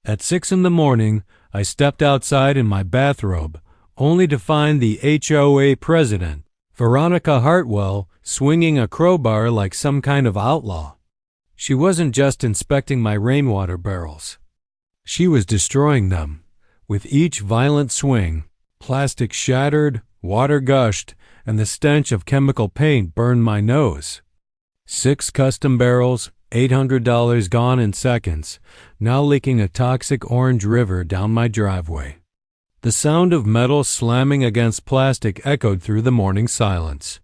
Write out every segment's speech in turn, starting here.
At 6 in the morning, I stepped outside in my bathrobe, only to find the HOA president, Veronica Hartwell, swinging a crowbar like some kind of outlaw. She wasn't just inspecting my rainwater barrels. She was destroying them. With each violent swing, plastic shattered, water gushed, and the stench of chemical paint burned my nose. 6 custom barrels, $800 gone in seconds, now leaking a toxic orange river down my driveway. The sound of metal slamming against plastic echoed through the morning silence.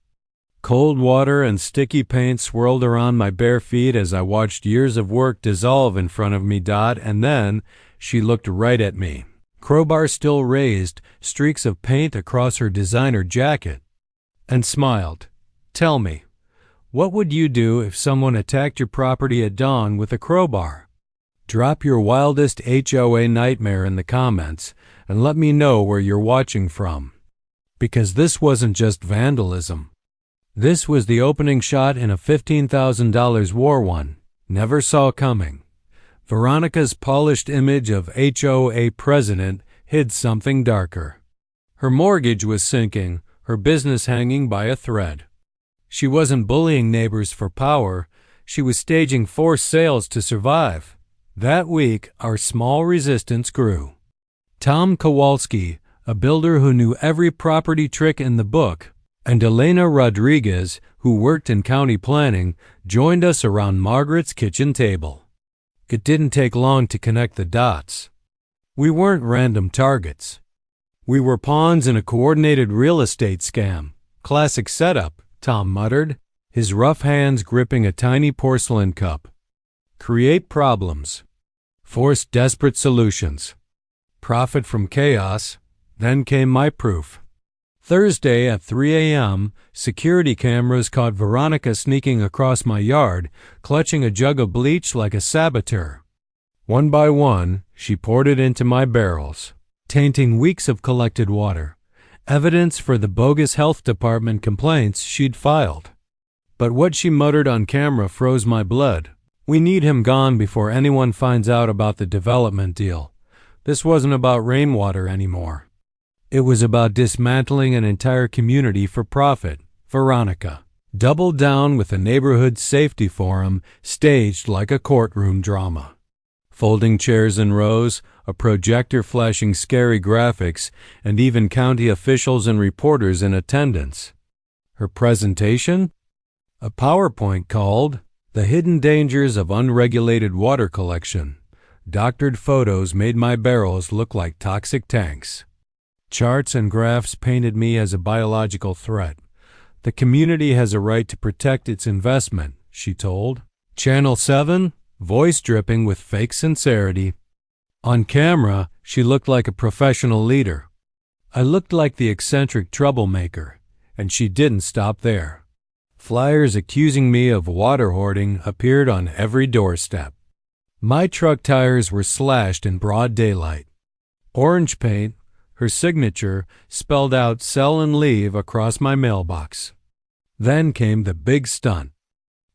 Cold water and sticky paint swirled around my bare feet as I watched years of work dissolve in front of me. And then she looked right at me. Crowbar still raised, streaks of paint across her designer jacket, and smiled. "Tell me, what would you do if someone attacked your property at dawn with a crowbar? Drop your wildest HOA nightmare in the comments and let me know where you're watching from. Because this wasn't just vandalism. This was the opening shot in a $15,000 war one. Never saw coming." Veronica's polished image of HOA president hid something darker. Her mortgage was sinking, her business hanging by a thread. She wasn't bullying neighbors for power, she was staging forced sales to survive. That week, our small resistance grew. Tom Kowalski, a builder who knew every property trick in the book, and Elena Rodriguez, who worked in county planning, joined us around Margaret's kitchen table. It didn't take long to connect the dots. We weren't random targets. We were pawns in a coordinated real estate scam. "Classic setup," Tom muttered, his rough hands gripping a tiny porcelain cup. "Create problems. Force desperate solutions. Profit from chaos." Then came my proof. Thursday at 3 a.m., security cameras caught Veronica sneaking across my yard, clutching a jug of bleach like a saboteur. One by one, she poured it into my barrels, tainting weeks of collected water, evidence for the bogus health department complaints she'd filed. But what she muttered on camera froze my blood. "We need him gone before anyone finds out about the development deal. This wasn't about rainwater anymore. It was about dismantling an entire community for profit." Veronica doubled down with a neighborhood safety forum staged like a courtroom drama. Folding chairs in rows, a projector flashing scary graphics, and even county officials and reporters in attendance. Her presentation? A PowerPoint called "The Hidden Dangers of Unregulated Water Collection." Doctored photos made my barrels look like toxic tanks. Charts and graphs painted me as a biological threat. "The community has a right to protect its investment," she told. Channel 7, voice dripping with fake sincerity. On camera, she looked like a professional leader. I looked like the eccentric troublemaker, and she didn't stop there. Flyers accusing me of water hoarding appeared on every doorstep. My truck tires were slashed in broad daylight. Orange paint, her signature, spelled out "sell and leave" across my mailbox. Then came the big stunt.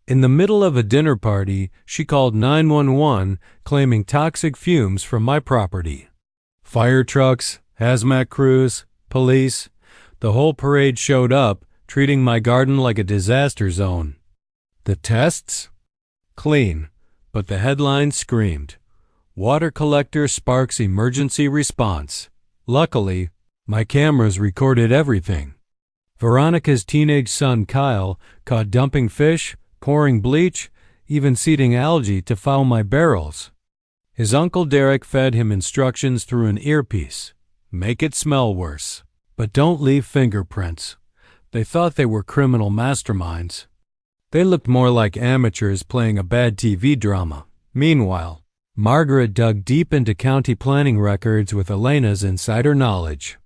In the middle of a dinner party, she called 911, claiming toxic fumes from my property. Fire trucks, hazmat crews, police, the whole parade showed up, treating my garden like a disaster zone. The tests? Clean, but the headline screamed, "Water collector sparks emergency response." Luckily, my cameras recorded everything. Veronica's teenage son Kyle caught dumping fish, pouring bleach, even seeding algae to foul my barrels. His uncle Derek fed him instructions through an earpiece. "Make it smell worse, but don't leave fingerprints." They thought they were criminal masterminds. They looked more like amateurs playing a bad TV drama. Meanwhile, Margaret dug deep into county planning records with Elena's insider knowledge.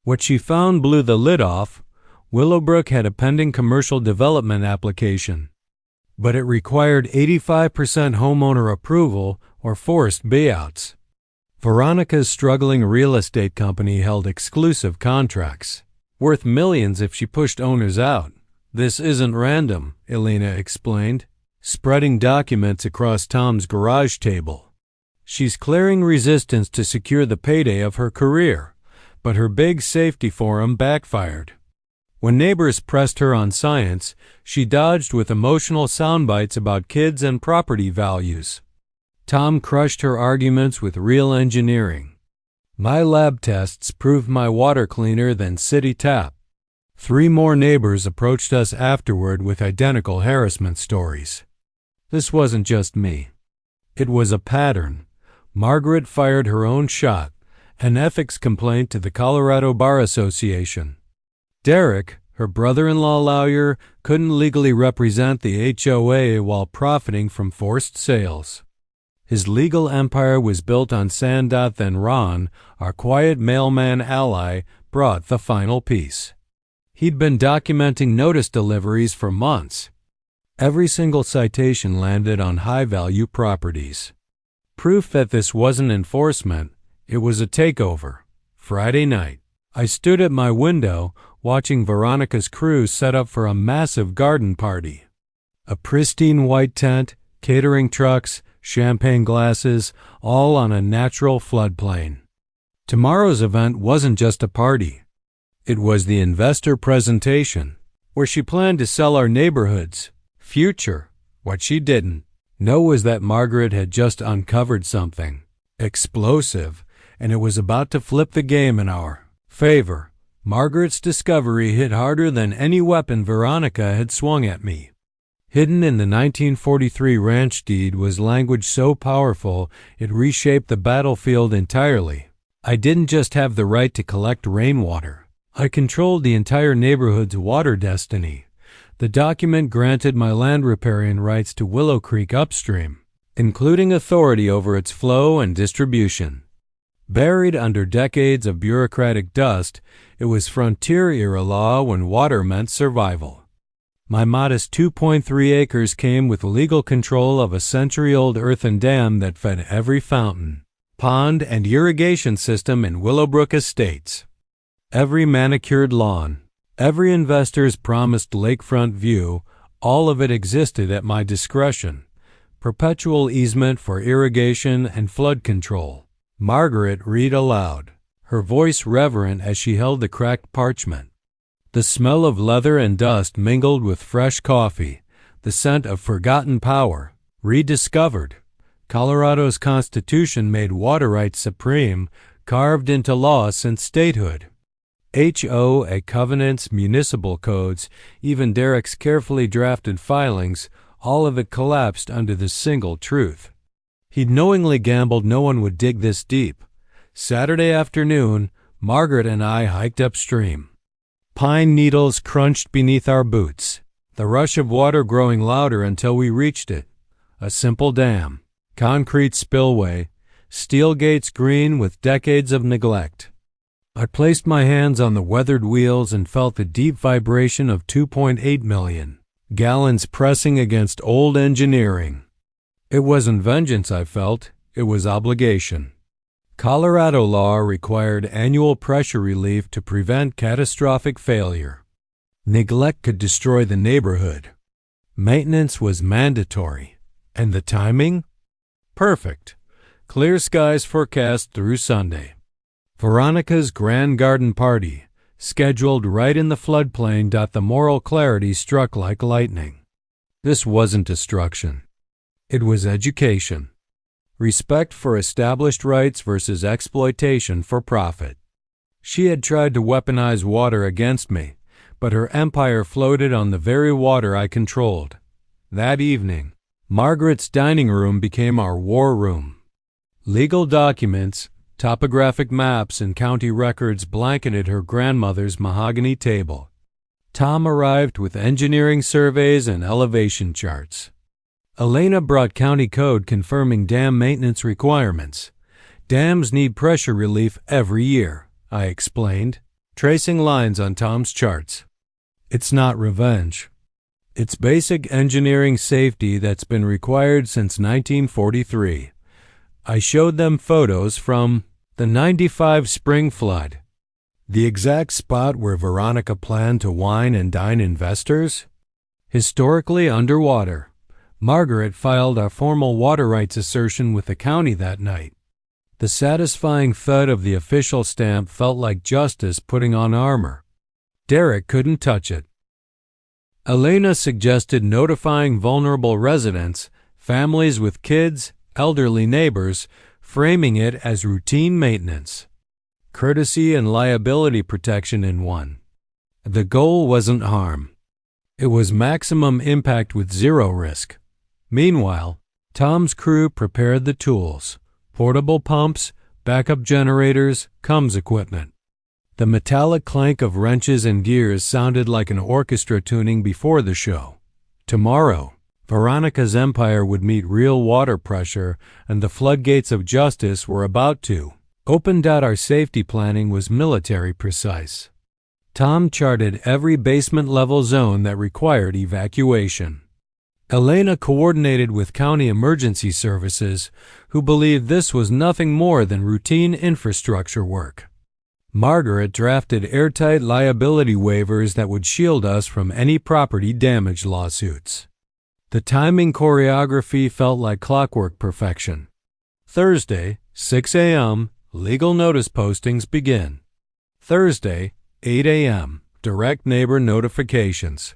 What she found blew the lid off. Willowbrook had a pending commercial development application, but it required 85% homeowner approval or forced buyouts. Veronica's struggling real estate company held exclusive contracts, worth millions if she pushed owners out. "This isn't random," Elena explained, spreading documents across Tom's garage table. She's clearing resistance to secure the payday of her career, but her big safety forum backfired. When neighbors pressed her on science, she dodged with emotional soundbites about kids and property values. Tom crushed her arguments with real engineering. My lab tests proved my water cleaner than city tap. 3 more neighbors approached us afterward with identical harassment stories. This wasn't just me. It was a pattern. Margaret fired her own shot, an ethics complaint to the Colorado Bar Association. Derek, her brother-in-law lawyer, couldn't legally represent the HOA while profiting from forced sales. His legal empire was built on sand. Then Ron, our quiet mailman ally, brought the final piece. He'd been documenting notice deliveries for months. Every single citation landed on high-value properties. Proof that this wasn't enforcement, it was a takeover. Friday night, I stood at my window watching Veronica's crew set up for a massive garden party. A pristine white tent, catering trucks, champagne glasses, all on a natural floodplain. Tomorrow's event wasn't just a party. It was the investor presentation, where she planned to sell our neighborhood's future. What she didn't know was that Margaret had just uncovered something explosive, and it was about to flip the game in our favor. Margaret's discovery hit harder than any weapon Veronica had swung at me. Hidden in the 1943 ranch deed was language so powerful it reshaped the battlefield entirely. I didn't just have the right to collect rainwater. I controlled the entire neighborhood's water destiny. The document granted my land riparian rights to Willow Creek upstream, including authority over its flow and distribution. Buried under decades of bureaucratic dust, it was frontier-era law when water meant survival. My modest 2.3 acres came with legal control of a century-old earthen dam that fed every fountain, pond, and irrigation system in Willowbrook Estates. Every manicured lawn, every investor's promised lakefront view, all of it existed at my discretion. Perpetual easement for irrigation and flood control. Margaret read aloud, her voice reverent as she held the cracked parchment. The smell of leather and dust mingled with fresh coffee, the scent of forgotten power, rediscovered. Colorado's Constitution made water rights supreme, carved into law since statehood. HOA covenants, municipal codes, even Derek's carefully drafted filings, all of it collapsed under the single truth. He'd knowingly gambled no one would dig this deep. Saturday afternoon, Margaret and I hiked upstream. Pine needles crunched beneath our boots, the rush of water growing louder until we reached it. A simple dam, concrete spillway, steel gates green with decades of neglect. I placed my hands on the weathered wheels and felt the deep vibration of 2.8 million gallons pressing against old engineering. It wasn't vengeance I felt, it was obligation. Colorado law required annual pressure relief to prevent catastrophic failure. Neglect could destroy the neighborhood. Maintenance was mandatory. And the timing? Perfect. Clear skies forecast through Sunday. Veronica's grand garden party, scheduled right in the floodplain. The moral clarity struck like lightning. This wasn't destruction. It was education. Respect for established rights versus exploitation for profit. She had tried to weaponize water against me, but her empire floated on the very water I controlled. That evening, Margaret's dining room became our war room. Legal documents, topographic maps, and county records blanketed her grandmother's mahogany table. Tom arrived with engineering surveys and elevation charts. Elena brought county code confirming dam maintenance requirements. Dams need pressure relief every year, I explained, tracing lines on Tom's charts. It's not revenge. It's basic engineering safety that's been required since 1943. I showed them photos from the '95 spring flood. The exact spot where Veronica planned to wine and dine investors? Historically underwater. Margaret filed our formal water rights assertion with the county that night. The satisfying thud of the official stamp felt like justice putting on armor. Derek couldn't touch it. Elena suggested notifying vulnerable residents, families with kids, elderly neighbors, framing it as routine maintenance. Courtesy and liability protection in one. The goal wasn't harm. It was maximum impact with zero risk. Meanwhile, Tom's crew prepared the tools: portable pumps, backup generators, comms equipment. The metallic clank of wrenches and gears sounded like an orchestra tuning before the show. Tomorrow, Veronica's empire would meet real water pressure, and the floodgates of justice were about to open. Our safety planning was military precise. Tom charted every basement-level zone that required evacuation. Elena coordinated with county emergency services, who believed this was nothing more than routine infrastructure work. Margaret drafted airtight liability waivers that would shield us from any property damage lawsuits. The timing choreography felt like clockwork perfection. Thursday, 6 a.m., legal notice postings begin. Thursday, 8 a.m., direct neighbor notifications.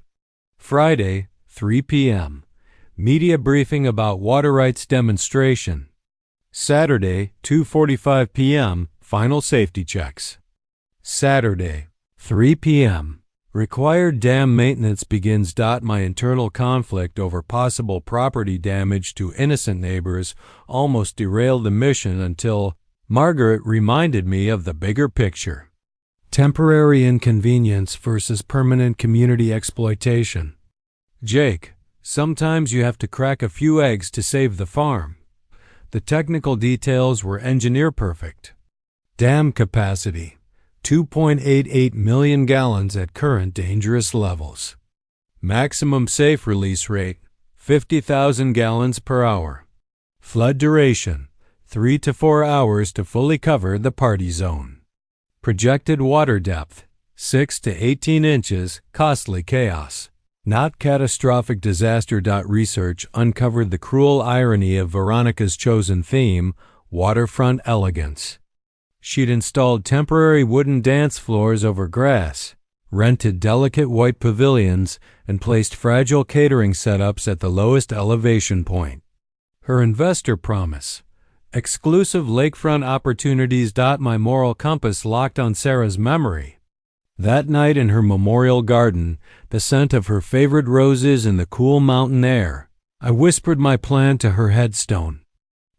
Friday, 3 p.m., media briefing about water rights demonstration. Saturday, 2:45 p.m., final safety checks. Saturday, 3 p.m., required dam maintenance begins. My internal conflict over possible property damage to innocent neighbors almost derailed the mission until Margaret reminded me of the bigger picture. Temporary inconvenience versus permanent community exploitation. Jake, sometimes you have to crack a few eggs to save the farm. The technical details were engineer perfect. Dam capacity: 2.88 million gallons at current dangerous levels. Maximum safe release rate: 50,000 gallons per hour. Flood duration: 3 to 4 hours to fully cover the party zone. Projected water depth: 6 to 18 inches. Costly chaos, not catastrophic disaster. Research uncovered the cruel irony of Veronica's chosen theme: waterfront elegance. She'd installed temporary wooden dance floors over grass, rented delicate white pavilions, and placed fragile catering setups at the lowest elevation point. Her investor promise: exclusive lakefront opportunities. My moral compass locked on Sarah's memory. That night in her memorial garden, the scent of her favorite roses in the cool mountain air, I whispered my plan to her headstone.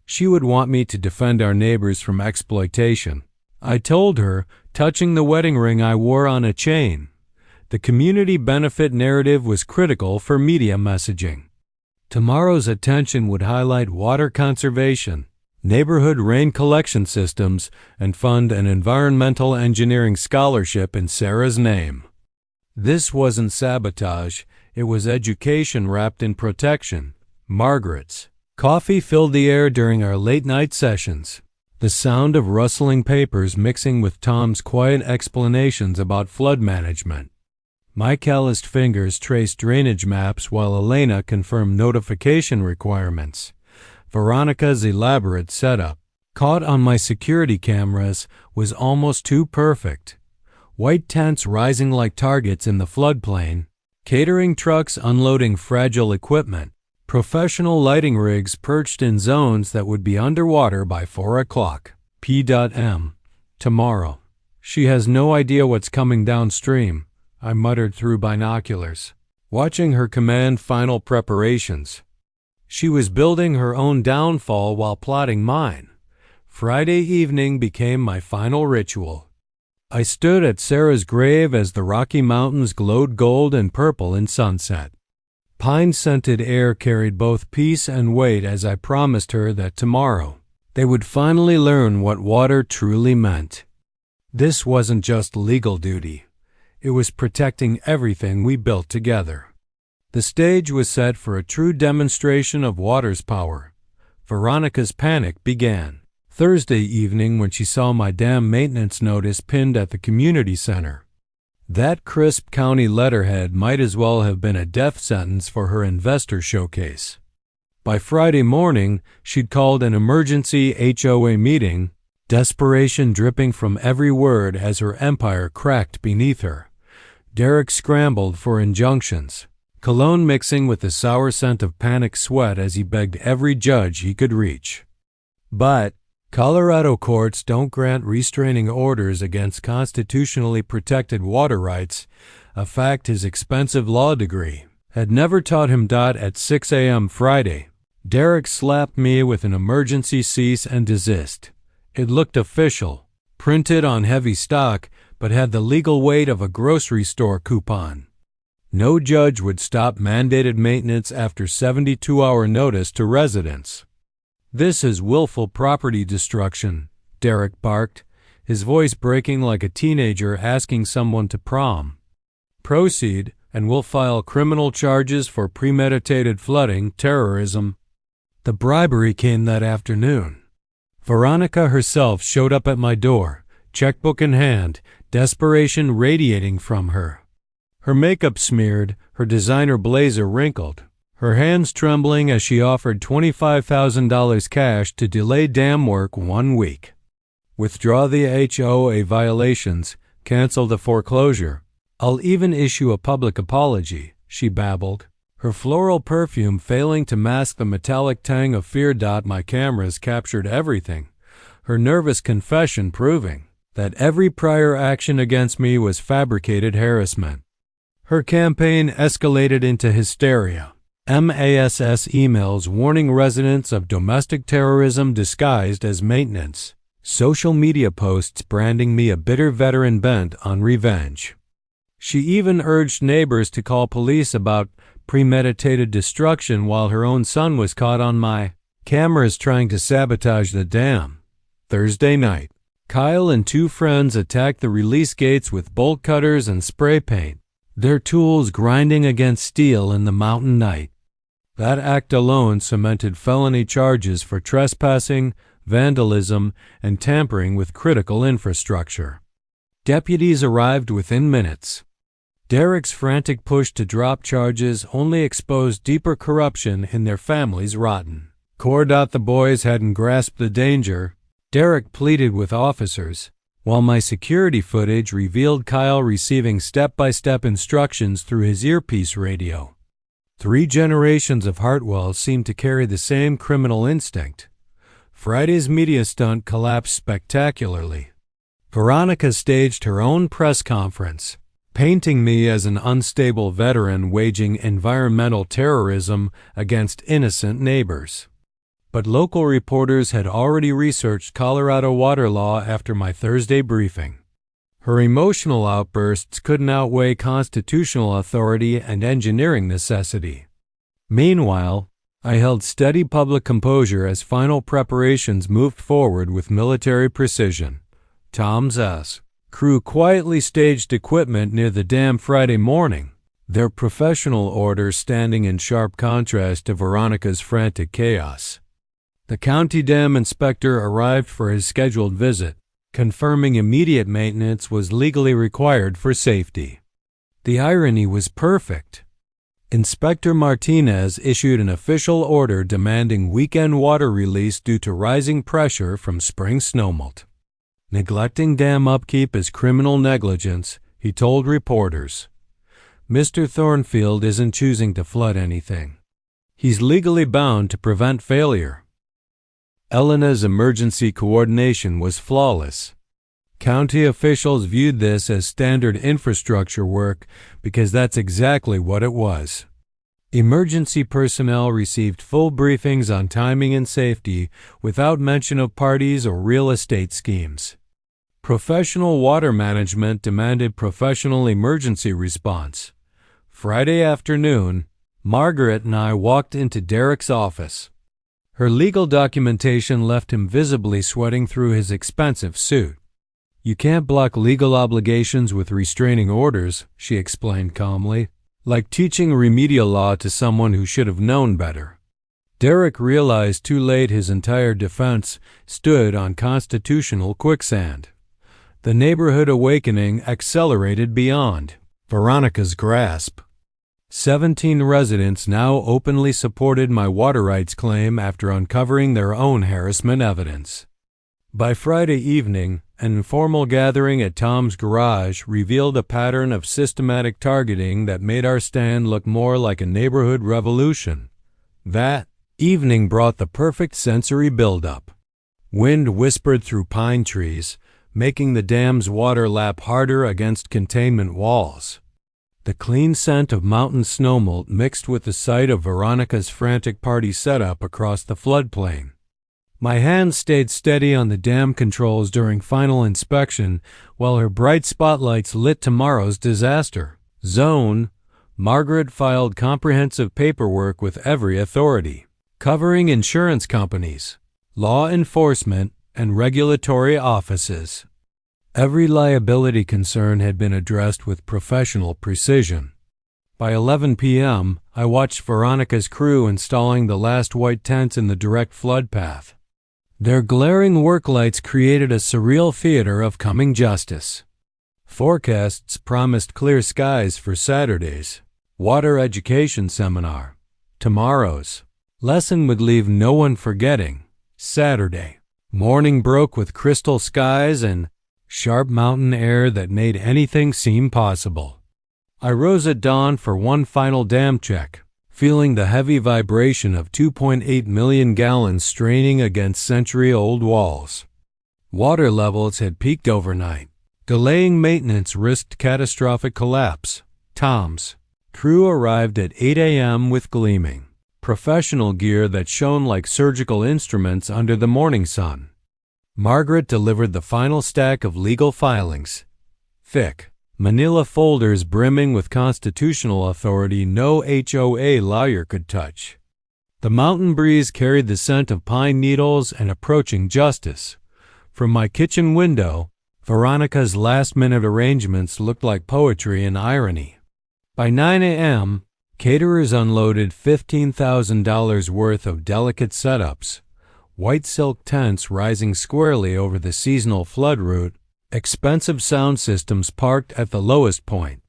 She would want me to defend our neighbors from exploitation. I told her, touching the wedding ring I wore on a chain. The community benefit narrative was critical for media messaging. Tomorrow's attention would highlight water conservation, neighborhood rain collection systems, and fund an environmental engineering scholarship in Sarah's name. This wasn't sabotage, it was education wrapped in protection. Margaret's coffee filled the air during our late-night sessions, the sound of rustling papers mixing with Tom's quiet explanations about flood management. My calloused fingers traced drainage maps while Elena confirmed notification requirements. Veronica's elaborate setup, caught on my security cameras, was almost too perfect. White tents rising like targets in the floodplain, catering trucks unloading fragile equipment, professional lighting rigs perched in zones that would be underwater by 4 o'clock. P.M. Tomorrow. She has no idea what's coming downstream, I muttered through binoculars, watching her command final preparations. She was building her own downfall while plotting mine. Friday evening became my final ritual. I stood at Sarah's grave as the Rocky Mountains glowed gold and purple in sunset. Pine-scented air carried both peace and weight as I promised her that tomorrow they would finally learn what water truly meant. This wasn't just legal duty. It was protecting everything we built together. The stage was set for a true demonstration of water's power. Veronica's panic began Thursday evening when she saw my dam maintenance notice pinned at the community center. That crisp county letterhead might as well have been a death sentence for her investor showcase. By Friday morning, she'd called an emergency HOA meeting, desperation dripping from every word as her empire cracked beneath her. Derek scrambled for injunctions, cologne mixing with the sour scent of panic sweat as he begged every judge he could reach. But Colorado courts don't grant restraining orders against constitutionally protected water rights, a fact his expensive law degree had never taught him. At 6 a.m. Friday, Derek slapped me with an emergency cease and desist. It looked official, printed on heavy stock, but had the legal weight of a grocery store coupon. No judge would stop mandated maintenance after 72-hour notice to residents. "This is willful property destruction," Derek barked, his voice breaking like a teenager asking someone to prom. "Proceed, and we'll file criminal charges for premeditated flooding, terrorism." The bribery came that afternoon. Veronica herself showed up at my door, checkbook in hand, desperation radiating from her. Her makeup smeared, her designer blazer wrinkled, her hands trembling as she offered $25,000 cash to delay dam work 1 week. "Withdraw the HOA violations, cancel the foreclosure. I'll even issue a public apology," she babbled, her floral perfume failing to mask the metallic tang of fear. My cameras captured everything, her nervous confession proving that every prior action against me was fabricated harassment. Her campaign escalated into hysteria. MASS emails warning residents of domestic terrorism disguised as maintenance. Social media posts branding me a bitter veteran bent on revenge. She even urged neighbors to call police about premeditated destruction while her own son was caught on my cameras trying to sabotage the dam. Thursday night, Kyle and 2 friends attacked the release gates with bolt cutters and spray paint, their tools grinding against steel in the mountain night. That act alone cemented felony charges for trespassing, vandalism, and tampering with critical infrastructure. Deputies arrived within minutes. Derek's frantic push to drop charges only exposed deeper corruption in their family's rotten core. The boys hadn't grasped the danger, Derek pleaded with officers, while my security footage revealed Kyle receiving step-by-step instructions through his earpiece radio. 3 generations of Hartwell seemed to carry the same criminal instinct. Friday's media stunt collapsed spectacularly. Veronica staged her own press conference, painting me as an unstable veteran waging environmental terrorism against innocent neighbors. But local reporters had already researched Colorado water law after my Thursday briefing. Her emotional outbursts couldn't outweigh constitutional authority and engineering necessity. Meanwhile, I held steady public composure as final preparations moved forward with military precision. Tom's crew quietly staged equipment near the dam Friday morning, their professional order standing in sharp contrast to Veronica's frantic chaos. The county dam inspector arrived for his scheduled visit, confirming immediate maintenance was legally required for safety. The irony was perfect. Inspector Martinez issued an official order demanding weekend water release due to rising pressure from spring snowmelt. Neglecting dam upkeep is criminal negligence, he told reporters. Mr. Thornfield isn't choosing to flood anything. He's legally bound to prevent failure. Elena's emergency coordination was flawless. County officials viewed this as standard infrastructure work because that's exactly what it was. Emergency personnel received full briefings on timing and safety without mention of parties or real estate schemes. Professional water management demanded professional emergency response. Friday afternoon, Margaret and I walked into Derek's office. Her legal documentation left him visibly sweating through his expensive suit. "You can't block legal obligations with restraining orders," she explained calmly, like teaching remedial law to someone who should have known better. Derek realized too late his entire defense stood on constitutional quicksand. The neighborhood awakening accelerated beyond Veronica's grasp. 17 residents now openly supported my water rights claim after uncovering their own harassment evidence. By Friday evening, an informal gathering at Tom's garage revealed a pattern of systematic targeting that made our stand look more like a neighborhood revolution. That evening brought the perfect sensory buildup. Wind whispered through pine trees, making the dam's water lap harder against containment walls. The clean scent of mountain snowmelt mixed with the sight of Veronica's frantic party setup across the floodplain. My hands stayed steady on the dam controls during final inspection while her bright spotlights lit tomorrow's disaster zone. Margaret filed comprehensive paperwork with every authority, covering insurance companies, law enforcement, and regulatory offices. Every liability concern had been addressed with professional precision. By 11 p.m., I watched Veronica's crew installing the last white tents in the direct flood path. Their glaring work lights created a surreal theater of coming justice. Forecasts promised clear skies for Saturday's water education seminar. Tomorrow's lesson would leave no one forgetting. Saturday morning broke with crystal skies and sharp mountain air that made anything seem possible. I rose at dawn for one final dam check, feeling the heavy vibration of 2.8 million gallons straining against century-old walls. Water levels had peaked overnight. Delaying maintenance risked catastrophic collapse. Tom's crew arrived at 8 a.m. with gleaming, professional gear that shone like surgical instruments under the morning sun. Margaret delivered the final stack of legal filings, thick manila folders brimming with constitutional authority no HOA lawyer could touch. The mountain breeze carried the scent of pine needles and approaching justice. From my kitchen window, Veronica's last-minute arrangements looked like poetry and irony. By 9 a.m., caterers unloaded $15,000 worth of delicate setups, white silk tents rising squarely over the seasonal flood route, expensive sound systems parked at the lowest point.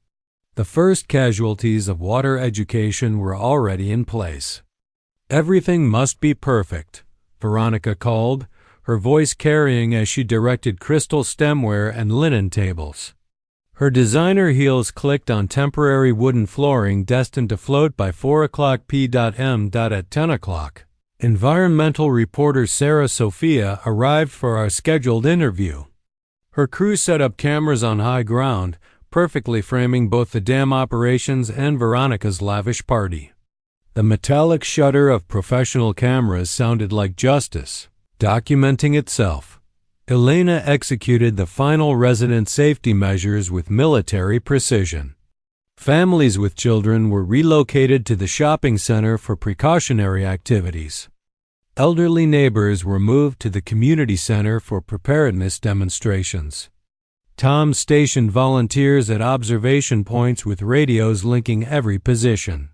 The first casualties of water education were already in place. Everything must be perfect, Veronica called, her voice carrying as she directed crystal stemware and linen tables. Her designer heels clicked on temporary wooden flooring destined to float by 4 o'clock p.m. At 10 o'clock. Environmental reporter Sarah Sophia arrived for our scheduled interview. Her crew set up cameras on high ground, perfectly framing both the dam operations and Veronica's lavish party. The metallic shudder of professional cameras sounded like justice, documenting itself. Elena executed the final resident safety measures with military precision. Families with children were relocated to the shopping center for precautionary activities. Elderly neighbors were moved to the community center for preparedness demonstrations. Tom stationed volunteers at observation points with radios linking every position.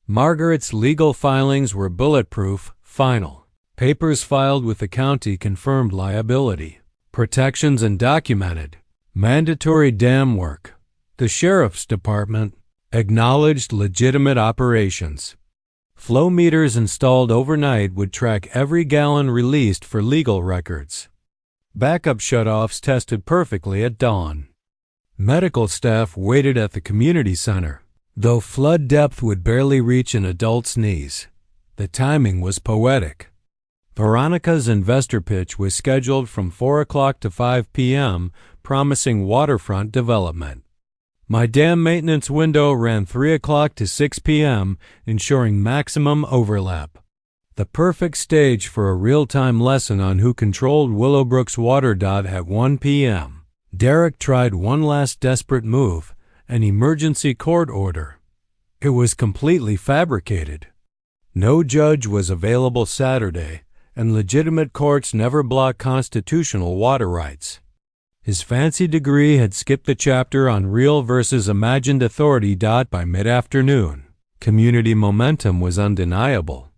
Margaret's legal filings were bulletproof, final. Papers filed with the county confirmed liability. Protections undocumented. Mandatory dam work. The sheriff's department acknowledged legitimate operations. Flow meters installed overnight would track every gallon released for legal records. Backup shutoffs tested perfectly at dawn. Medical staff waited at the community center, though flood depth would barely reach an adult's knees. The timing was poetic. Veronica's investor pitch was scheduled from 4 o'clock to 5 p.m., promising waterfront development. My dam maintenance window ran 3 o'clock to 6 p.m., ensuring maximum overlap. The perfect stage for a real-time lesson on who controlled Willowbrook's water. At 1 p.m., Derek tried one last desperate move, an emergency court order. It was completely fabricated. No judge was available Saturday, and legitimate courts never block constitutional water rights. His fancy degree had skipped the chapter on real versus imagined authority. By mid-afternoon, community momentum was undeniable.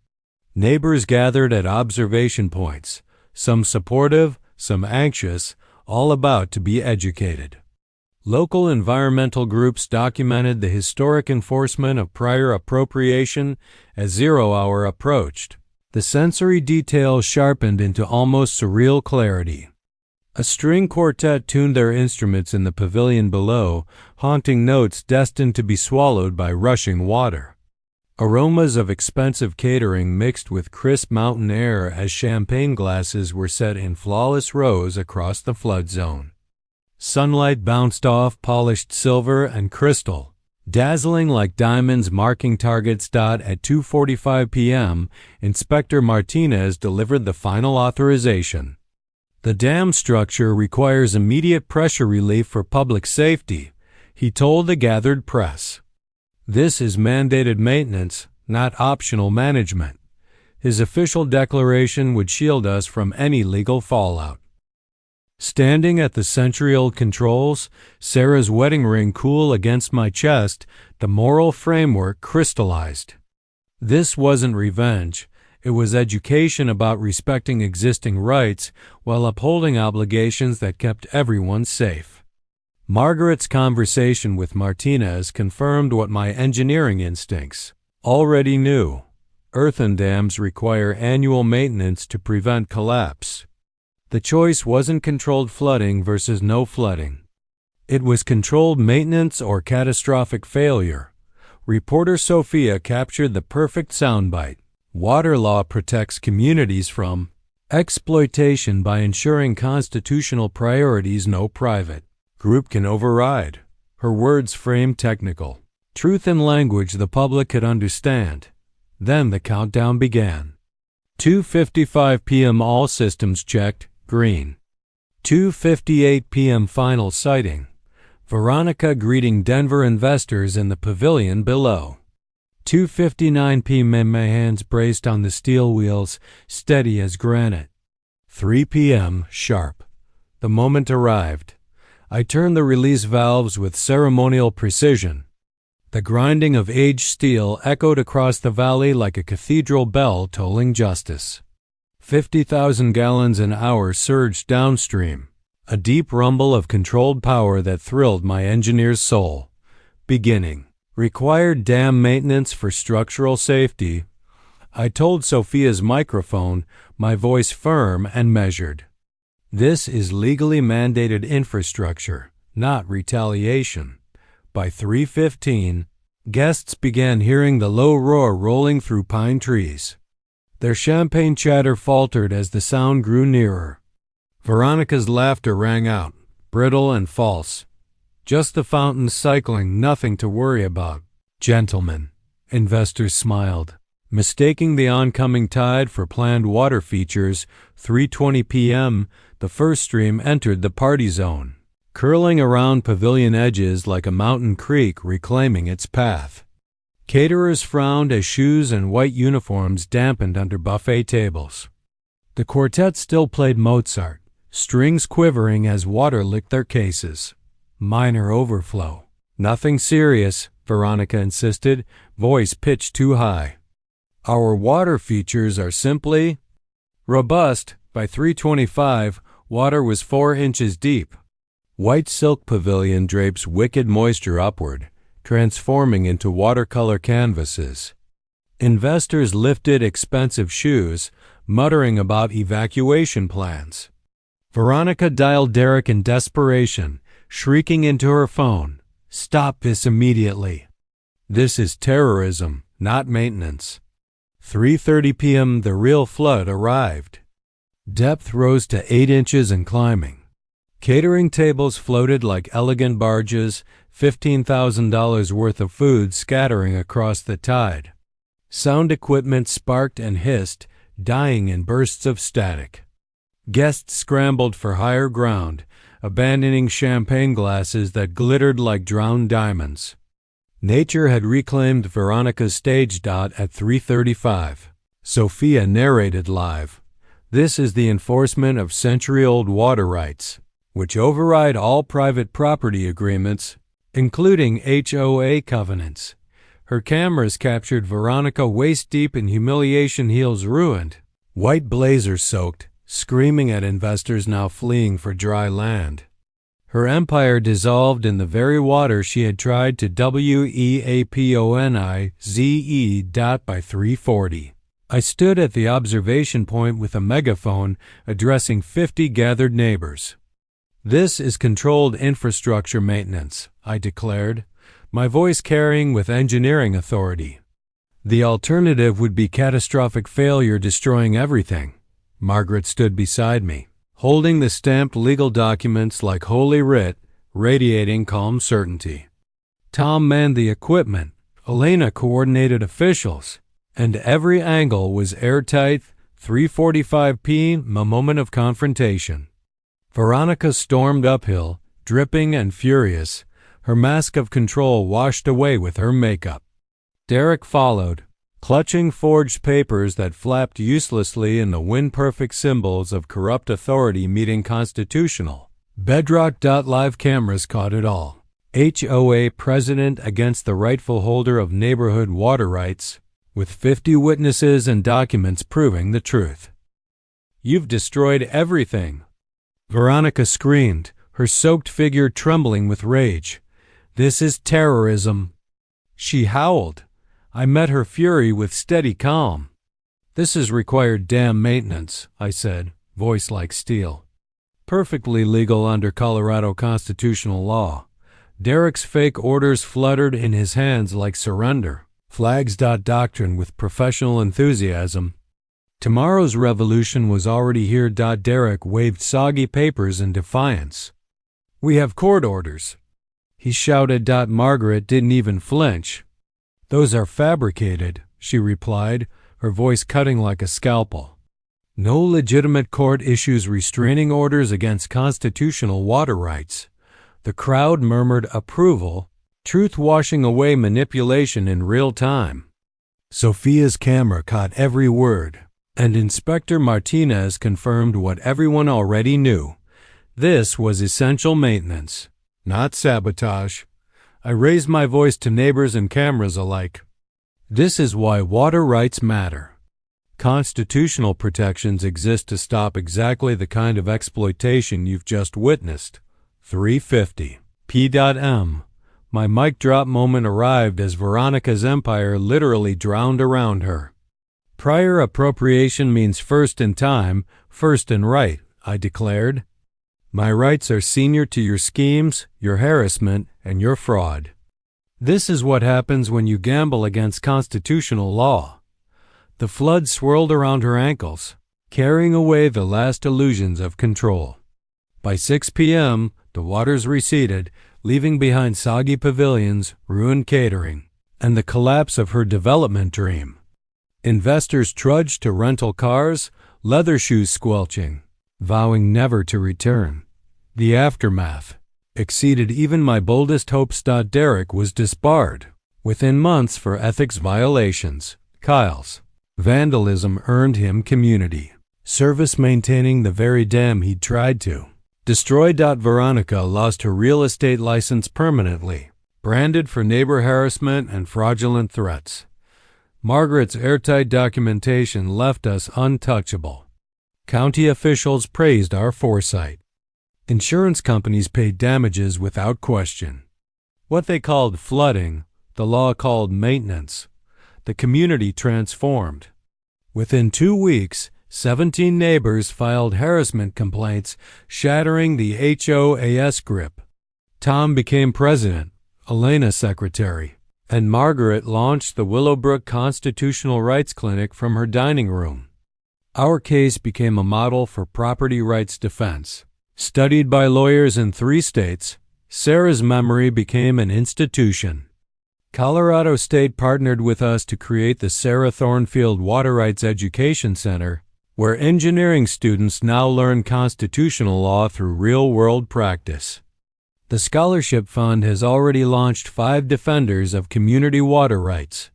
Neighbors gathered at observation points, some supportive, some anxious, all about to be educated. Local environmental groups documented the historic enforcement of prior appropriation as 0 hour approached. The sensory details sharpened into almost surreal clarity. A string quartet tuned their instruments in the pavilion below, haunting notes destined to be swallowed by rushing water. Aromas of expensive catering mixed with crisp mountain air as champagne glasses were set in flawless rows across the flood zone. Sunlight bounced off polished silver and crystal, dazzling like diamonds marking targets. At 2:45 p.m., Inspector Martinez delivered the final authorization. The dam structure requires immediate pressure relief for public safety, he told the gathered press. This is mandated maintenance, not optional management. His official declaration would shield us from any legal fallout. Standing at the century-old controls, Sarah's wedding ring cool against my chest, the moral framework crystallized. This wasn't revenge. It was education about respecting existing rights while upholding obligations that kept everyone safe. Margaret's conversation with Martinez confirmed what my engineering instincts already knew. Earthen dams require annual maintenance to prevent collapse. The choice wasn't controlled flooding versus no flooding. It was controlled maintenance or catastrophic failure. Reporter Sophia captured the perfect soundbite. Water law protects communities from exploitation by ensuring constitutional priorities no private group can override. Her words framed technical truth in language the public could understand. Then the countdown began. 2:55 p.m. all systems checked, green. 2:58 p.m. final sighting. Veronica greeting Denver investors in the pavilion below. 2:59 p.m. my hands braced on the steel wheels, steady as granite. 3 p.m. sharp. The moment arrived. I turned the release valves with ceremonial precision. The grinding of aged steel echoed across the valley like a cathedral bell tolling justice. 50,000 gallons an hour surged downstream, a deep rumble of controlled power that thrilled my engineer's soul. Beginning. Required dam maintenance for structural safety. I told Sophia's microphone, my voice firm and measured. This is legally mandated infrastructure, not retaliation. By 3:15, guests began hearing the low roar rolling through pine trees. Their champagne chatter faltered as the sound grew nearer. Veronica's laughter rang out, brittle and false. Just the fountains cycling, nothing to worry about. Gentlemen, investors smiled. Mistaking the oncoming tide for planned water features, 3:20 p.m., the first stream entered the party zone, curling around pavilion edges like a mountain creek reclaiming its path. Caterers frowned as shoes and white uniforms dampened under buffet tables. The quartet still played Mozart, strings quivering as water licked their cases. Minor overflow. Nothing serious, Veronica insisted, voice pitched too high. Our water features are simply robust. By 3:25, water was 4 inches deep. White silk pavilion drapes wicked moisture upward, transforming into watercolor canvases. Investors lifted expensive shoes, muttering about evacuation plans. Veronica dialed Derek in desperation, shrieking into her phone, "Stop this immediately. This is terrorism, not maintenance." 3:30 p.m. the real flood arrived. Depth rose to 8 inches and climbing. Catering tables floated like elegant barges, $15,000 worth of food scattering across the tide. Sound equipment sparked and hissed, dying in bursts of static. Guests scrambled for higher ground, abandoning champagne glasses that glittered like drowned diamonds. Nature had reclaimed Veronica's stage. At 3:35. Sophia narrated live. This is the enforcement of century-old water rights, which override all private property agreements, including HOA covenants. Her cameras captured Veronica waist-deep in humiliation, heels ruined, white blazer soaked, screaming at investors now fleeing for dry land. Her empire dissolved in the very water she had tried to weaponize by 340. I stood at the observation point with a megaphone addressing 50 gathered neighbors. "This is controlled infrastructure maintenance," I declared, my voice carrying with engineering authority. "The alternative would be catastrophic failure destroying everything." Margaret stood beside me, holding the stamped legal documents like holy writ, radiating calm certainty. Tom manned the equipment, Elena coordinated officials, and every angle was airtight. 3:45 p.m. a moment of confrontation. Veronica stormed uphill, dripping and furious, her mask of control washed away with her makeup. Derek followed, clutching forged papers that flapped uselessly in the wind-perfect symbols of corrupt authority meeting constitutional. Bedrock. Live cameras caught it all. HOA president against the rightful holder of neighborhood water rights, with 50 witnesses and documents proving the truth. "You've destroyed everything," Veronica screamed, her soaked figure trembling with rage. "This is terrorism." She howled. I met her fury with steady calm. "This has required dam maintenance," I said, voice like steel. "Perfectly legal under Colorado constitutional law." Derek's fake orders fluttered in his hands like surrender flags. Doctrine with professional enthusiasm. Tomorrow's revolution was already here. Derek waved soggy papers in defiance. "We have court orders," he shouted. Margaret didn't even flinch. "Those are fabricated," she replied, her voice cutting like a scalpel. "No legitimate court issues restraining orders against constitutional water rights." The crowd murmured approval, truth washing away manipulation in real time. Sophia's camera caught every word, and Inspector Martinez confirmed what everyone already knew. This was essential maintenance, not sabotage. I raised my voice to neighbors and cameras alike. "This is why water rights matter. Constitutional protections exist to stop exactly the kind of exploitation you've just witnessed." 3:50 p.m. My mic drop moment arrived as Veronica's empire literally drowned around her. "Prior appropriation means first in time, first in right," I declared. "My rights are senior to your schemes, your harassment, and your fraud. This is what happens when you gamble against constitutional law." The flood swirled around her ankles, carrying away the last illusions of control. By 6 p.m., the waters receded, leaving behind soggy pavilions, ruined catering, and the collapse of her development dream. Investors trudged to rental cars, leather shoes squelching, vowing never to return. The aftermath exceeded even my boldest hopes. Derek was disbarred within months for ethics violations. Kyle's vandalism earned him community service maintaining the very dam he'd tried to destroy. Veronica lost her real estate license permanently, branded for neighbor harassment and fraudulent threats. Margaret's airtight documentation left us untouchable. County officials praised our foresight. Insurance companies paid damages without question. What they called flooding, the law called maintenance. The community transformed. Within 2 weeks, 17 neighbors filed harassment complaints, shattering the HOA's grip. Tom became president, Elena secretary, and Margaret launched the Willowbrook Constitutional Rights Clinic from her dining room. Our case became a model for property rights defense. Studied by lawyers in 3 states, Sarah's memory became an institution. Colorado State partnered with us to create the Sarah Thornfield Water Rights Education Center, where engineering students now learn constitutional law through real-world practice. The scholarship fund has already launched 5 defenders of community water rights.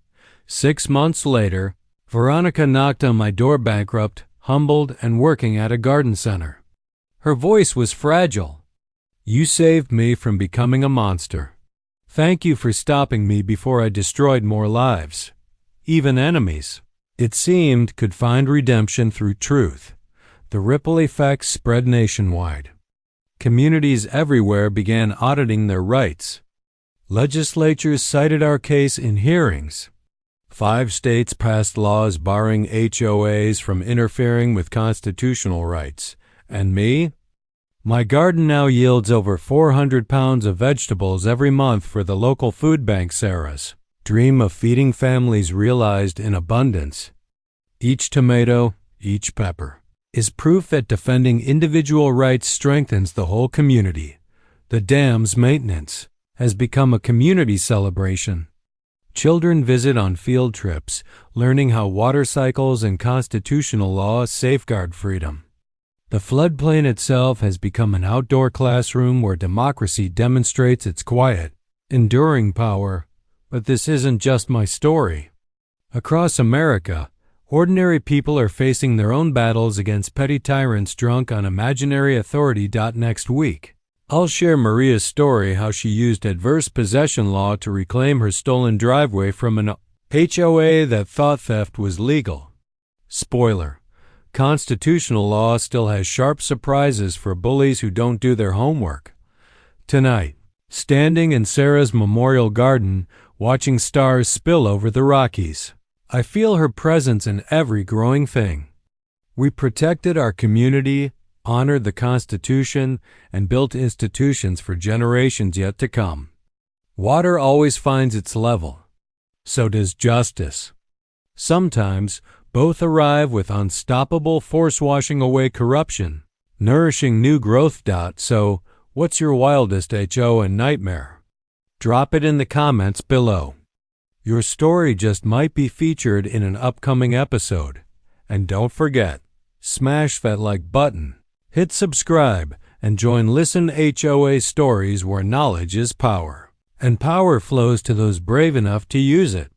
6 months later, Veronica knocked on my door bankrupt, humbled, and working at a garden center. Her voice was fragile. "You saved me from becoming a monster. Thank you for stopping me before I destroyed more lives. Even enemies, it seemed, could find redemption through truth." The ripple effects spread nationwide. communities everywhere began auditing their rights. Legislatures cited our case in hearings. 5 states passed laws barring HOAs from interfering with constitutional rights. And me? My garden now yields over 400 pounds of vegetables every month for the local food bank Sarah's dream of feeding families realized in abundance. Each tomato, each pepper, is proof that defending individual rights strengthens the whole community. The dam's maintenance has become a community celebration. Children visit on field trips, learning how water cycles and constitutional law safeguard freedom. The floodplain itself has become an outdoor classroom where democracy demonstrates its quiet, enduring power. But this isn't just my story. Across America, ordinary people are facing their own battles against petty tyrants drunk on imaginary authority. Next week, I'll share Maria's story how she used adverse possession law to reclaim her stolen driveway from an HOA that thought theft was legal. Spoiler: constitutional law still has sharp surprises for bullies who don't do their homework. Tonight, standing in Sarah's memorial garden, watching stars spill over the Rockies, I feel her presence in every growing thing. We protected our community, honored the Constitution, and built institutions for generations yet to come. Water always finds its level. So does justice. Sometimes, both arrive with unstoppable force washing away corruption, nourishing new growth. So, what's your wildest HOA nightmare? Drop it in the comments below. Your story just might be featured in an upcoming episode. And don't forget, smash that like button, hit subscribe, and join Listen HOA Stories, where knowledge is power, and power flows to those brave enough to use it.